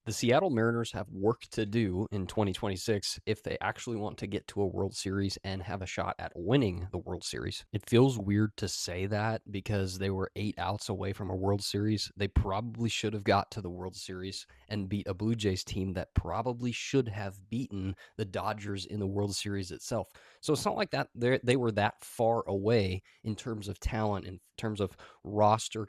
The Seattle Mariners have work to do in 2026 if they actually want to get to a World Series and have a shot at winning the World Series. It feels weird to say that because they were 8 outs away from a World Series. They probably should have got to the World Series and beat a Blue Jays team that probably should have beaten the Dodgers in the World Series itself. So it's not like that they were that far away in terms of talent, in terms of roster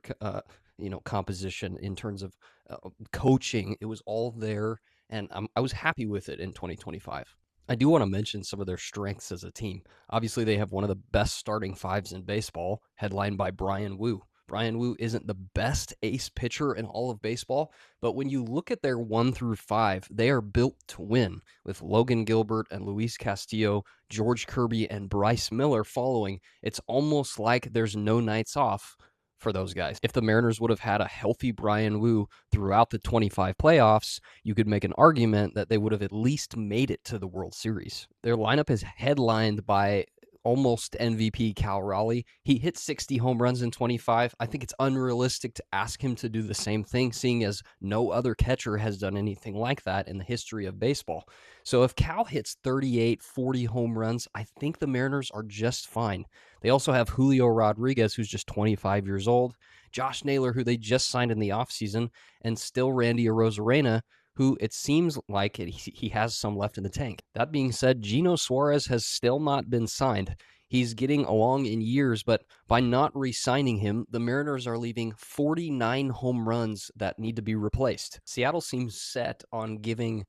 composition, in terms of uh, coaching. It was all there, and I was happy with it in 2025. I do want to mention some of their strengths as a team. Obviously, they have one of the best starting fives in baseball, headlined by Brian Wu. Brian Wu isn't the best ace pitcher in all of baseball, but when you look at their 1 through 5, they are built to win, with Logan Gilbert and Luis Castillo, George Kirby, and Bryce Miller following. It's almost like there's no nights off for those guys. If the Mariners would have had a healthy Brian Wu throughout the 25 playoffs, you could make an argument that they would have at least made it to the World Series. Their lineup is headlined by almost MVP Cal Raleigh. He hit 60 home runs in 25. I think it's unrealistic to ask him to do the same thing, seeing as no other catcher has done anything like that in the history of baseball. So if Cal hits 38, 40 home runs, I think the Mariners are just fine. They also have Julio Rodriguez, who's just 25 years old, Josh Naylor, who they just signed in the offseason, and still Randy Arozarena, who it seems like he has some left in the tank. That being said, Gino Suarez has still not been signed. He's getting along in years, but by not re-signing him, the Mariners are leaving 49 home runs that need to be replaced. Seattle seems set on giving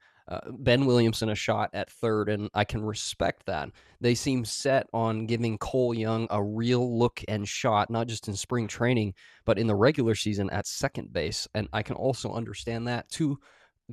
Ben Williamson a shot at third, and I can respect that. They seem set on giving Cole Young a real look and shot, not just in spring training, but in the regular season at second base, and I can also understand that. Two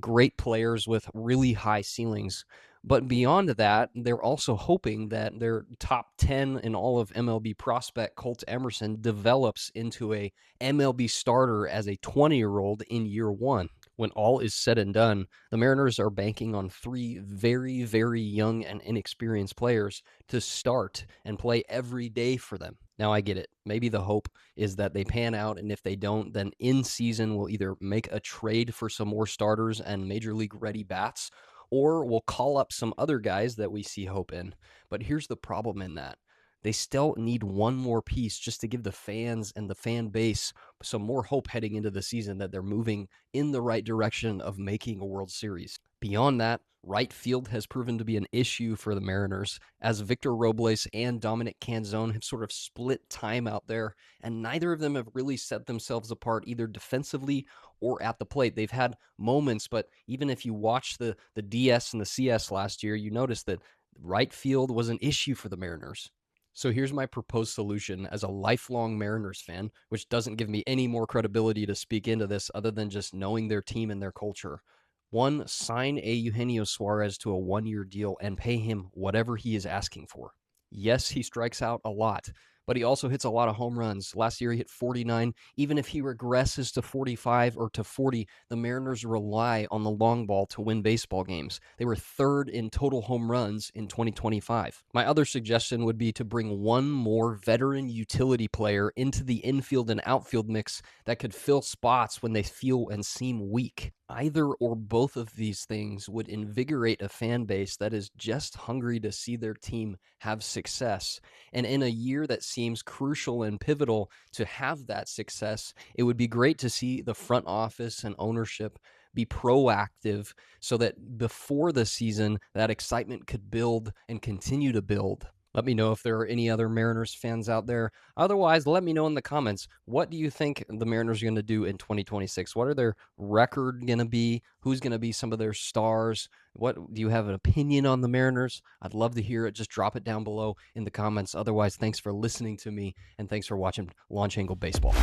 great players with really high ceilings. But beyond that, they're also hoping that their top 10 in all of MLB prospect, Colt Emerson, develops into a MLB starter as a 20-year-old in year one. When all is said and done, the Mariners are banking on 3 very, very young and inexperienced players to start and play every day for them. Now, I get it. Maybe the hope is that they pan out, and if they don't, then in season we'll either make a trade for some more starters and major league ready bats, or we'll call up some other guys that we see hope in. But here's the problem in that. They still need one more piece just to give the fans and the fan base some more hope heading into the season that they're moving in the right direction of making a World Series. Beyond that, right field has proven to be an issue for the Mariners, as Victor Robles and Dominic Canzone have sort of split time out there, and neither of them have really set themselves apart either defensively or at the plate. They've had moments, but even if you watch the DS and the CS last year, you notice that right field was an issue for the Mariners. So here's my proposed solution as a lifelong Mariners fan, which doesn't give me any more credibility to speak into this other than just knowing their team and their culture. One, sign a Eugenio Suarez to a 1-year deal and pay him whatever he is asking for. Yes, he strikes out a lot, but he also hits a lot of home runs. Last year he hit 49. Even if he regresses to 45 or to 40, the Mariners rely on the long ball to win baseball games. They were third in total home runs in 2025. My other suggestion would be to bring one more veteran utility player into the infield and outfield mix that could fill spots when they feel and seem weak. Either or both of these things would invigorate a fan base that is just hungry to see their team have success. And in a year that seems crucial and pivotal to have that success, it would be great to see the front office and ownership be proactive so that before the season, that excitement could build and continue to build. Let me know if there are any other Mariners fans out there. Otherwise, let me know in the comments. What do you think the Mariners are going to do in 2026? What are their record going to be? Who's going to be some of their stars? What do you have an opinion on the Mariners? I'd love to hear it. Just drop it down below in the comments. Otherwise, thanks for listening to me, and thanks for watching Launch Angle Baseball.